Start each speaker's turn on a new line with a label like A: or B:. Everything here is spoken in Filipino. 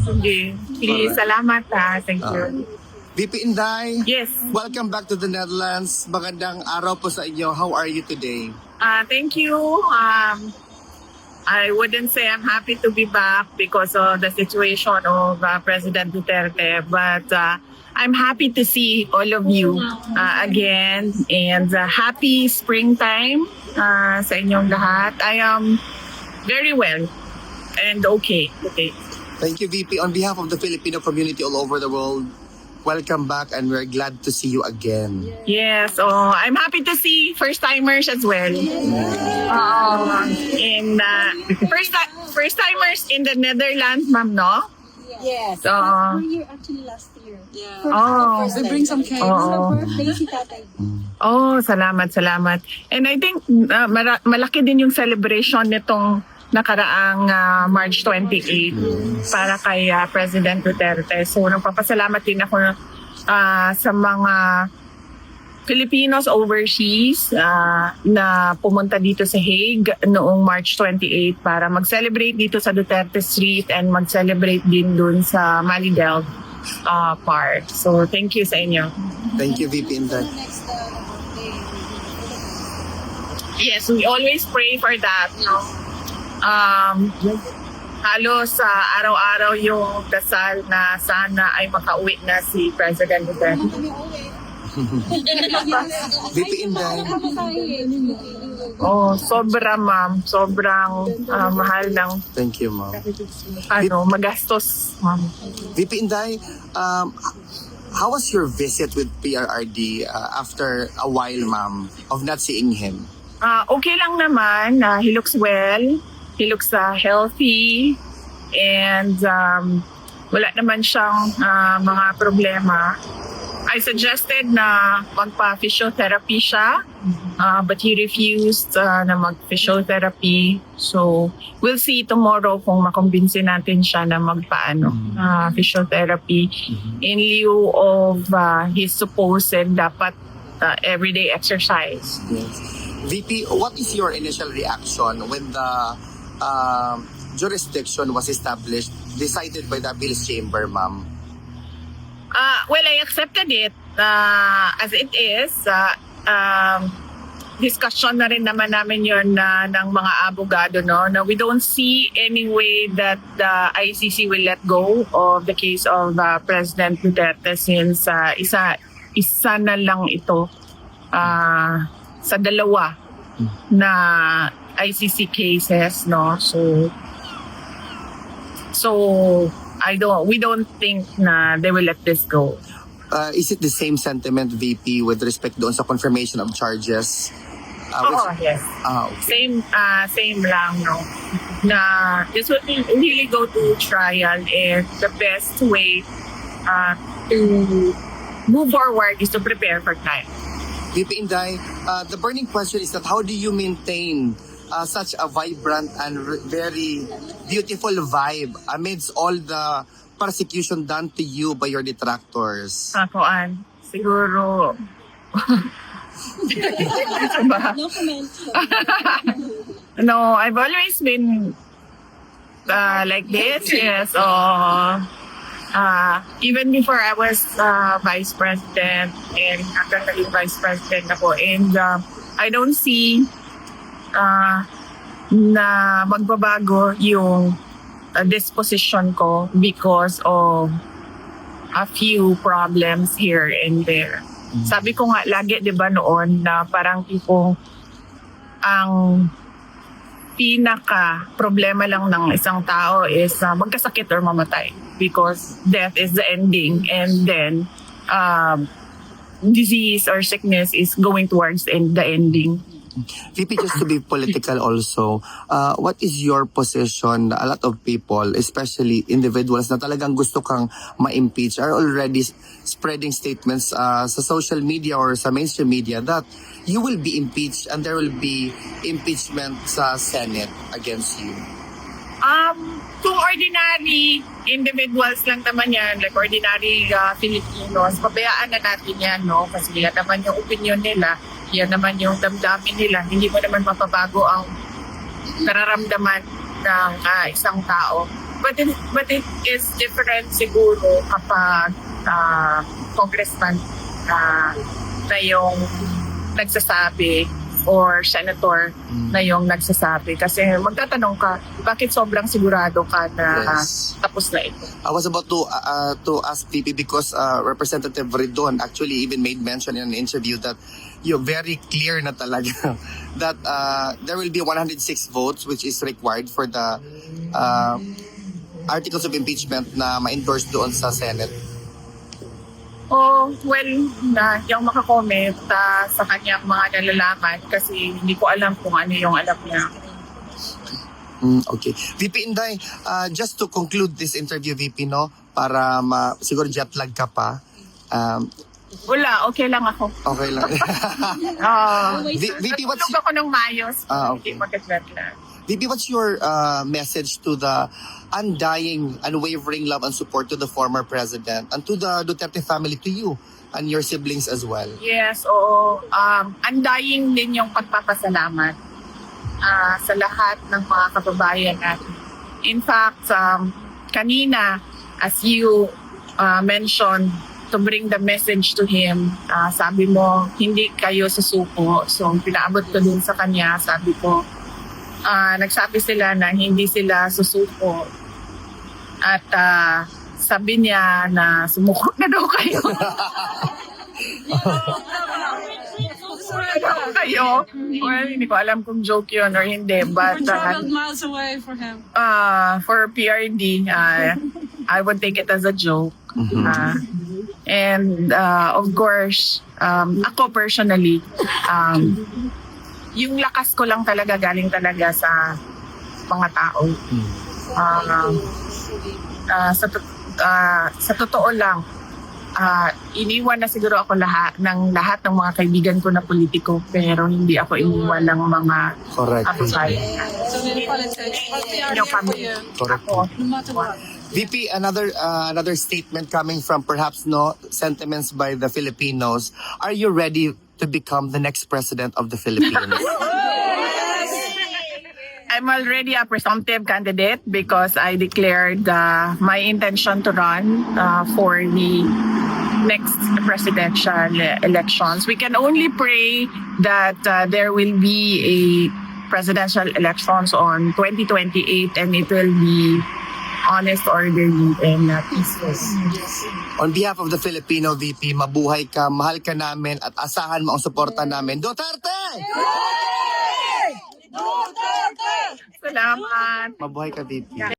A: Sige. Sige, salamat ha. Thank you.
B: VP Inday,
A: Yes.
B: welcome back to the Netherlands. Magandang araw po sa inyo. How are you today?
A: Thank you. I wouldn't say I'm happy to be back because of the situation of President Duterte, but I'm happy to see all of you again, and happy springtime sa inyong lahat. I am very well and okay.
B: Thank you, VP. On behalf of the Filipino community all over the world, welcome back and we're glad to see you again.
A: Yes, I'm happy to see first-timers as well. And first-timers in the Netherlands, ma'am, no?
C: Yes.
A: So,
C: We're here actually last year.
D: Yeah.
C: We bring some cakes.
A: Oh.
C: Birthday si tatay.
A: Salamat. And I think malaki din yung celebration nitong nakaraang March 28 para kay President Duterte. So nagpapasalamat din ako sa mga Filipinos overseas na pumunta dito sa Hague noong March 28 para mag-celebrate dito sa Duterte Street and mag-celebrate din dun sa Malidel Park. So thank you sa inyo.
B: Thank you, VP Inday.
C: Next birthday.
A: Yes, we always pray for that. No? Halos araw-araw yung dasal na sana ay makauwi na si President Duterte.
C: Kami uwi.
B: VP Inday.
A: Sobra ma'am. Sobrang mahal ng
B: Thank you, ma'am.
A: magastos ma'am.
B: VP Inday, how was your visit with PRRD after a while, ma'am, of not seeing him?
A: Okay lang naman. He looks well. He looks healthy. And wala naman siyang mga problema. I suggested na magpa-physiotherapy siya, but he refused na mag-physiotherapy. So, we'll see tomorrow kung makumbinsi natin siya na physiotherapy in lieu of his supposed dapat everyday exercise.
B: Yes. VP, what is your initial reaction when the jurisdiction was established, decided by the appeals chamber, ma'am?
A: Well, I accepted it as it is. Discussion na rin naman namin yun ng mga abogado, no? Na we don't see any way that the ICC will let go of the case of President Duterte since isa na lang ito sa dalawa na ICC cases, no? So we don't think na they will let this go.
B: Is it the same sentiment, VP, with respect doon sa confirmation of charges?
A: Yes.
B: Okay.
A: Same lang, no? Na this will really go to trial, and the best way to move forward is to prepare for trial.
B: VP Inday, the burning question is that how do you maintain such a vibrant and very beautiful vibe amidst all the persecution done to you by your detractors?
A: Siguro.
C: No comment.
A: No, I've always been like this. Yes. Even before I was vice president, and hanggang naging vice president ako, and I don't see na magbabago yung disposition ko because of a few problems here and there. Sabi ko nga lagi, di ba noon, na parang tipong ang pinaka problema lang ng isang tao is magkasakit or mamatay, because death is the ending, and then disease or sickness is going towards the ending.
B: VP, just to be political also, what is your position? A lot of people, especially individuals na talagang gusto kang ma-impeach, are already spreading statements sa social media or sa mainstream media that you will be impeached and there will be impeachment sa Senate against you.
A: Kung ordinary individuals lang naman yan, like ordinary Filipinos, pabayaan na natin yan, no? Kasi yan naman yung opinion nila, yan naman yung damdamin nila. Hindi mo naman mapabago ang nararamdaman ng isang tao. but it is different siguro kapag congressman na yung nagsasabi or senator na yung nagsasabi. Kasi magtatanong ka, bakit sobrang sigurado ka na
B: Yes.
A: tapos na ito?
B: I was about to ask VP because Representative Ridon actually even made mention in an interview that you're very clear na talaga that there will be 106 votes which is required for the articles of impeachment na ma-endorse doon sa Senate.
A: Oh, well, hindi ako makakomment sa kanyang mga nalalaman kasi hindi ko alam kung ano yung alam niya.
B: Okay. VP Inday, just to conclude this interview, VP, no, para siguro jet lag ka pa.
A: Wala, okay lang ako.
B: Okay lang. VP, what's
A: Natulog ako ng mayos.
B: Okay.
A: Hindi mag-jet lang.
B: VP, what's your message to the undying, unwavering love and support to the former president and to the Duterte family, to you and your siblings as well?
A: Yes, oo. Undying din yung pagpapasalamat sa lahat ng mga kababayan natin. In fact, kanina, as you mentioned, to bring the message to him, sabi mo, hindi kayo susuko. So, pinaabot ko din sa kanya, sabi ko, nagsabi sila na hindi sila susuko. At sabi niya na sumuko na daw kayo. Kayo. Well, hindi ko alam kung joke yun or hindi. But
C: traveled miles away for him.
A: for PRD, I would take it as a joke. And of course, ako personally, yung lakas ko lang talaga galing talaga sa mga tao. Sa totoo lang, iniwan na siguro ako lahat ng mga kaibigan ko na politiko, pero hindi ako iniwan ng mga
B: Correct.
A: kababayan.
C: So in politics, what's the
A: Yung
C: idea for
A: kami.
C: you?
B: Correct.
A: Ako,
C: No matter what.
B: VP, another statement coming from perhaps sentiments by the Filipinos. Are you ready to become the next president of the Philippines?
A: I'm already a presumptive candidate because I declared my intention to run for the next presidential elections. We can only pray that there will be a presidential elections on 2028 and it will be honest, orderly, and peaceful.
B: On behalf of the Filipino VP, mabuhay ka, mahal ka namin at asahan mo ang suporta namin. Duterte!
A: Salamat.
B: Mabuhay ka, VP.